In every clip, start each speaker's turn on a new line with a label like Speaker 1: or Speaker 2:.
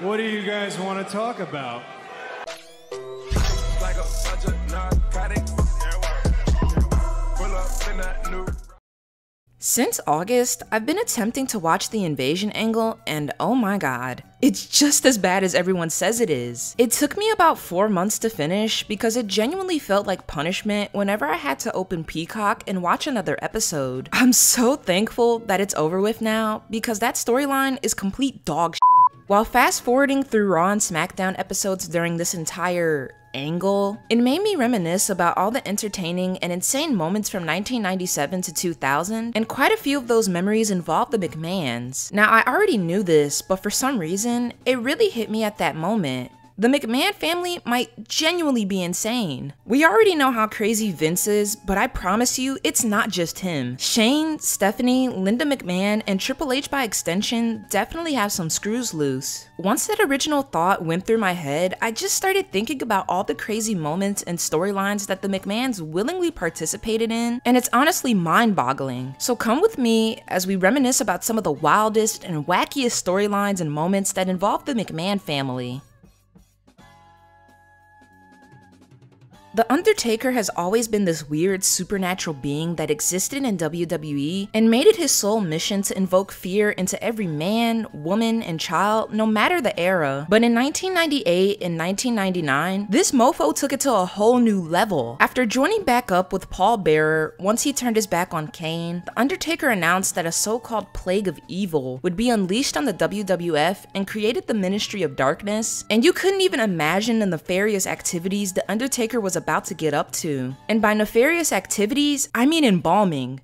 Speaker 1: What do you guys want to talk about?
Speaker 2: Like a bunch of narcotics. Pull up in that new.
Speaker 3: Since August, I've been attempting to watch the invasion angle, and oh my god, it's just as bad as everyone says it is. It took me about 4 months to finish because it genuinely felt like punishment whenever I had to open Peacock and watch another episode. I'm so thankful that it's over with now because that storyline is complete dog shit. While fast forwarding through Raw and SmackDown episodes during this entire angle, it made me reminisce about all the entertaining and insane moments from 1997 to 2000, and quite a few of those memories involved the McMahons. Now, I already knew this, but for some reason, it really hit me at that moment. The McMahon family might genuinely be insane. We already know how crazy Vince is, but I promise you, it's not just him. Shane, Stephanie, Linda McMahon, and Triple H by extension definitely have some screws loose. Once that original thought went through my head, I just started thinking about all the crazy moments and storylines that the McMahons willingly participated in, and it's honestly mind-boggling. So come with me as we reminisce about some of the wildest and wackiest storylines and moments that involve the McMahon family. The Undertaker has always been this weird supernatural being that existed in WWE and made it his sole mission to invoke fear into every man, woman, and child, no matter the era. But in 1998 and 1999, this mofo took it to a whole new level. After joining back up with Paul Bearer, once he turned his back on Kane, The Undertaker announced that a so-called plague of evil would be unleashed on the WWF and created the Ministry of Darkness, and you couldn't even imagine the nefarious activities The Undertaker was about to get up to. And by nefarious activities, I mean embalming.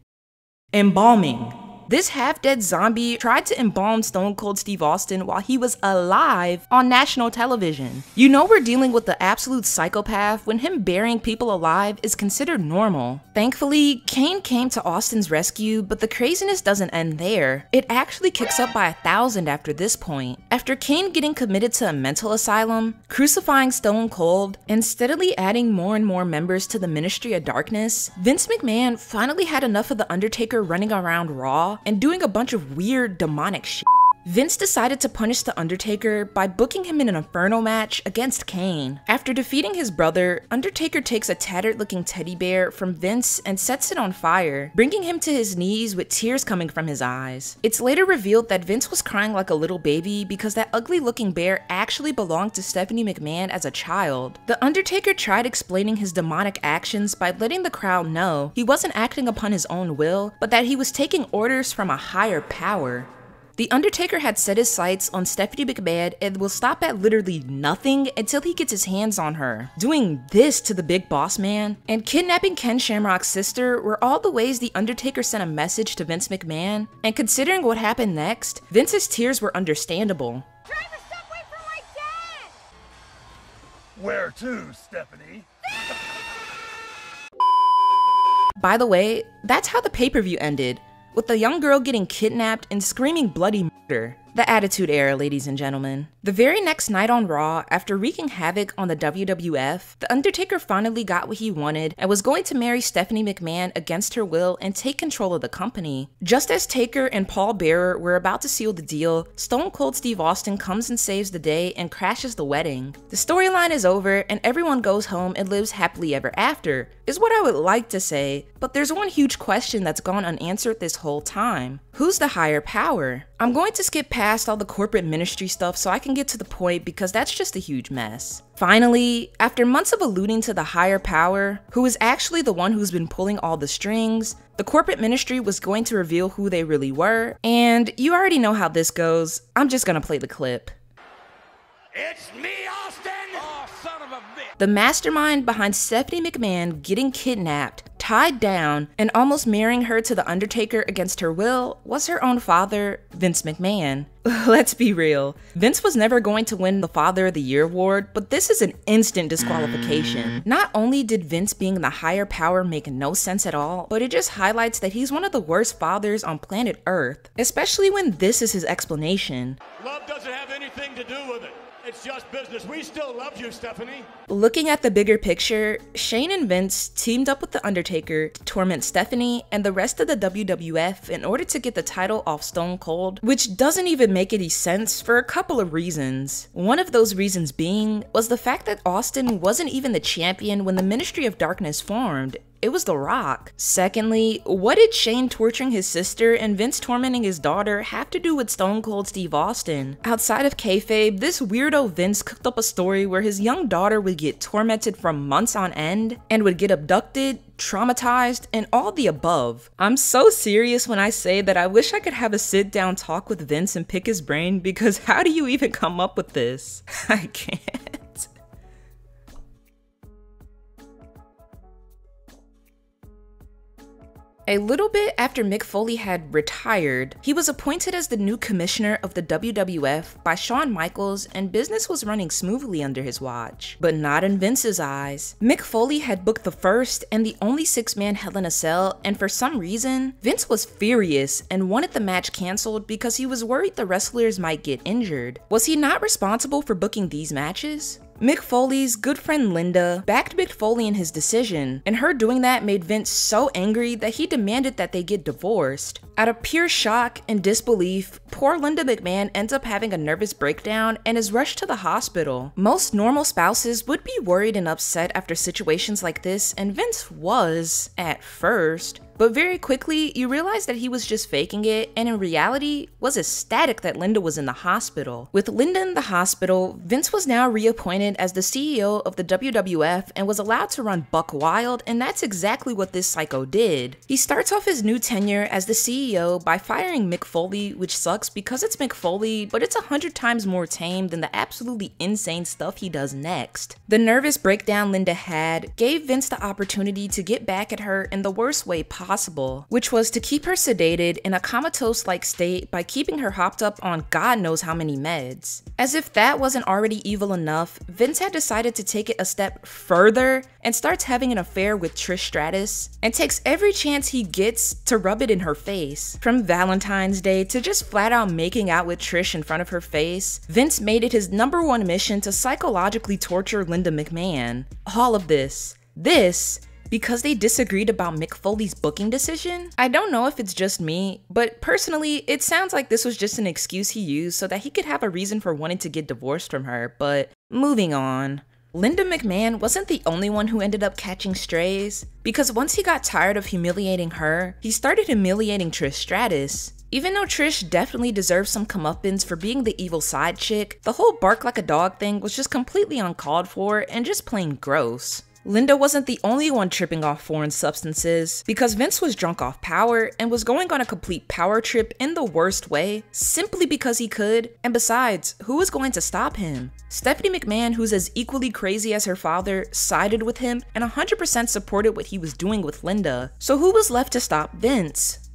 Speaker 3: Embalming. This half-dead zombie tried to embalm Stone Cold Steve Austin while he was alive on national television. You know we're dealing with the absolute psychopath when him burying people alive is considered normal. Thankfully, Kane came to Austin's rescue, but the craziness doesn't end there. It actually kicks up by 1,000 after this point. After Kane getting committed to a mental asylum, crucifying Stone Cold, and steadily adding more and more members to the Ministry of Darkness, Vince McMahon finally had enough of The Undertaker running around Raw and doing a bunch of weird demonic shit. Vince decided to punish The Undertaker by booking him in an Inferno match against Kane. After defeating his brother, Undertaker takes a tattered looking teddy bear from Vince and sets it on fire, bringing him to his knees with tears coming from his eyes. It's later revealed that Vince was crying like a little baby because that ugly looking bear actually belonged to Stephanie McMahon as a child. The Undertaker tried explaining his demonic actions by letting the crowd know he wasn't acting upon his own will, but that he was taking orders from a higher power. The Undertaker had set his sights on Stephanie McMahon and will stop at literally nothing until he gets his hands on her. Doing this to the big boss man, and kidnapping Ken Shamrock's sister were all the ways the Undertaker sent a message to Vince McMahon, and considering what happened next, Vince's tears were understandable.
Speaker 4: Drive a subway for my dad!
Speaker 5: Where to, Stephanie?
Speaker 3: By the way, that's how the pay-per-view ended, with the young girl getting kidnapped and screaming bloody murder. The Attitude Era, ladies and gentlemen. The very next night on Raw, after wreaking havoc on the WWF, The Undertaker finally got what he wanted and was going to marry Stephanie McMahon against her will and take control of the company. Just as Taker and Paul Bearer were about to seal the deal, Stone Cold Steve Austin comes and saves the day and crashes the wedding. The storyline is over and everyone goes home and lives happily ever after, is what I would like to say, but there's one huge question that's gone unanswered this whole time. Who's the higher power? I'm going to skip past all the corporate ministry stuff so I can get to the point because that's just a huge mess. Finally, after months of alluding to the higher power, who is actually the one who's been pulling all the strings, the corporate ministry was going to reveal who they really were, and you already know how this goes. I'm just gonna play the clip.
Speaker 5: It's me, Austin! Oh, son of a bitch!
Speaker 3: The mastermind behind Stephanie McMahon getting kidnapped, tied down, and almost marrying her to The Undertaker against her will was her own father, Vince McMahon. Let's be real, Vince was never going to win the Father of the Year award, but this is an instant disqualification. Not only did Vince being the higher power make no sense at all, but it just highlights that he's one of the worst fathers on planet Earth, especially when this is his explanation.
Speaker 5: Love doesn't have any anything to do with it. It's just business. We still love you, Stephanie.
Speaker 3: Looking at the bigger picture, Shane and Vince teamed up with The Undertaker to torment Stephanie and the rest of the WWF in order to get the title off Stone Cold, which doesn't even make any sense for a couple of reasons. One of those reasons being was the fact that Austin wasn't even the champion when the Ministry of Darkness formed. It was The Rock. Secondly, what did Shane torturing his sister and Vince tormenting his daughter have to do with Stone Cold Steve Austin? Outside of kayfabe, this weirdo Vince cooked up a story where his young daughter would get tormented for months on end and would get abducted, traumatized, and all the above. I'm so serious when I say that I wish I could have a sit-down talk with Vince and pick his brain, because how do you even come up with this? I can't. A little bit after Mick Foley had retired, he was appointed as the new commissioner of the WWF by Shawn Michaels, and business was running smoothly under his watch. But not in Vince's eyes. Mick Foley had booked the first and the only six-man Hell in a Cell, and for some reason, Vince was furious and wanted the match cancelled because he was worried the wrestlers might get injured. Was he not responsible for booking these matches? Mick Foley's good friend Linda backed Mick Foley in his decision, and her doing that made Vince so angry that he demanded that they get divorced. Out of pure shock and disbelief, poor Linda McMahon ends up having a nervous breakdown and is rushed to the hospital. Most normal spouses would be worried and upset after situations like this, and Vince was, at first. But very quickly, you realize that he was just faking it, and in reality, was ecstatic that Linda was in the hospital. With Linda in the hospital, Vince was now reappointed as the CEO of the WWF and was allowed to run buck wild, and that's exactly what this psycho did. He starts off his new tenure as the CEO by firing Mick Foley, which sucks because it's Mick Foley, but it's 100 times more tame than the absolutely insane stuff he does next. The nervous breakdown Linda had gave Vince the opportunity to get back at her in the worst way possible, which was to keep her sedated in a comatose-like state by keeping her hopped up on God knows how many meds. As if that wasn't already evil enough, Vince had decided to take it a step further and starts having an affair with Trish Stratus, and takes every chance he gets to rub it in her face. From Valentine's Day to just flat out making out with Trish in front of her face, Vince made it his #1 mission to psychologically torture Linda McMahon. All of this because they disagreed about Mick Foley's booking decision? I don't know if it's just me, but personally, it sounds like this was just an excuse he used so that he could have a reason for wanting to get divorced from her, but moving on. Linda McMahon wasn't the only one who ended up catching strays, because once he got tired of humiliating her, he started humiliating Trish Stratus. Even though Trish definitely deserves some comeuppance for being the evil side chick, the whole bark like a dog thing was just completely uncalled for and just plain gross. Linda wasn't the only one tripping off foreign substances, because Vince was drunk off power and was going on a complete power trip in the worst way, simply because he could, and besides, who was going to stop him? Stephanie McMahon, who's as equally crazy as her father, sided with him and 100% supported what he was doing with Linda, so who was left to stop Vince?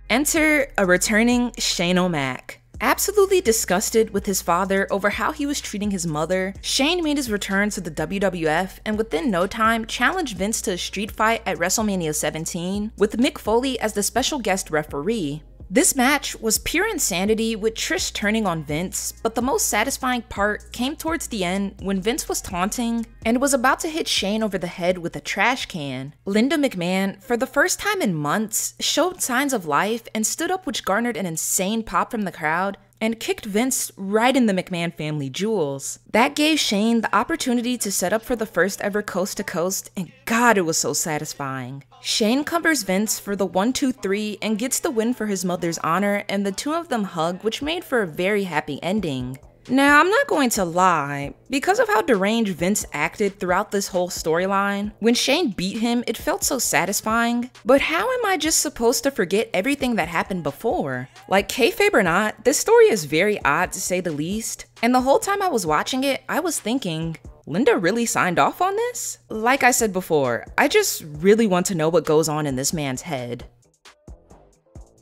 Speaker 3: Enter a returning Shane O'Mac. Absolutely disgusted with his father over how he was treating his mother, Shane made his return to the WWF and within no time challenged Vince to a street fight at WrestleMania 17 with Mick Foley as the special guest referee. This match was pure insanity with Trish turning on Vince, but the most satisfying part came towards the end when Vince was taunting and was about to hit Shane over the head with a trash can. Linda McMahon, for the first time in months, showed signs of life and stood up, which garnered an insane pop from the crowd, and kicked Vince right in the McMahon family jewels. That gave Shane the opportunity to set up for the first ever coast to coast, and God, it was so satisfying. Shane covers Vince for the 1-2-3 and gets the win for his mother's honor, and the two of them hug, which made for a very happy ending. Now, I'm not going to lie, because of how deranged Vince acted throughout this whole storyline, when Shane beat him, it felt so satisfying. But how am I just supposed to forget everything that happened before? Like, kayfabe or not, this story is very odd to say the least, and the whole time I was watching it, I was thinking, Linda really signed off on this? Like I said before, I just really want to know what goes on in this man's head.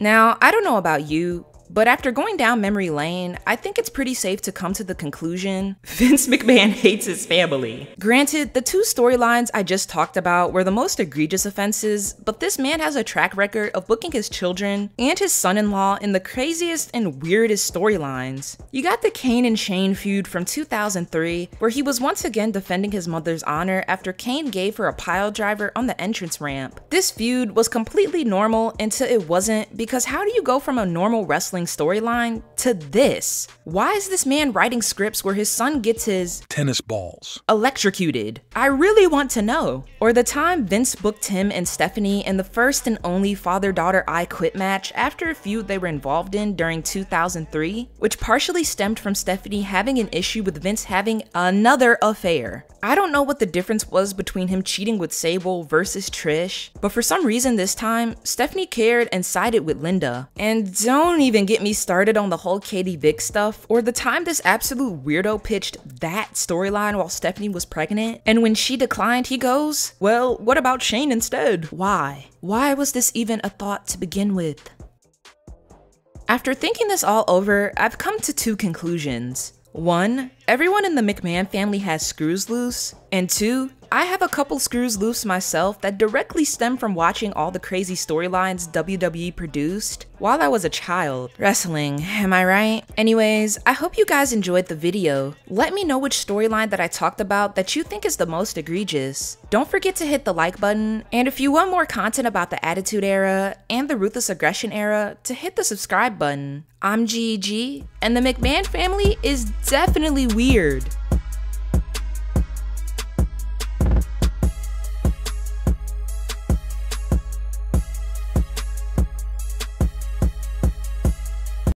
Speaker 3: Now, I don't know about you, But after going down memory lane, I think it's pretty safe to come to the conclusion Vince McMahon hates his family. Granted, the two storylines I just talked about were the most egregious offenses, but this man has a track record of booking his children and his son-in-law in the craziest and weirdest storylines. You got the Kane and Shane feud from 2003, where he was once again defending his mother's honor after Kane gave her a pile driver on the entrance ramp. This feud was completely normal until it wasn't, because how do you go from a normal wrestling storyline to this? Why is this man writing scripts where his son gets his
Speaker 6: tennis balls
Speaker 3: electrocuted? I really want to know. Or the time Vince booked him and Stephanie in the first and only father-daughter I Quit match after a feud they were involved in during 2003, which partially stemmed from Stephanie having an issue with Vince having another affair. I don't know what the difference was between him cheating with Sable versus Trish, but for some reason this time, Stephanie cared and sided with Linda. And don't even get me started on the whole Katie Vick stuff, or the time this absolute weirdo pitched that storyline while Stephanie was pregnant, and when she declined, he goes, well, what about Shane instead? Why? Why was this even a thought to begin with? After thinking this all over, I've come to two conclusions. 1. Everyone in the McMahon family has screws loose, and 2. I have a couple screws loose myself that directly stem from watching all the crazy storylines WWE produced while I was a child. Wrestling, am I right? Anyways, I hope you guys enjoyed the video. Let me know which storyline that I talked about that you think is the most egregious. Don't forget to hit the like button, and if you want more content about the Attitude Era and the Ruthless Aggression Era, to hit the subscribe button. I'm GG, and the McMahon family is definitely weird.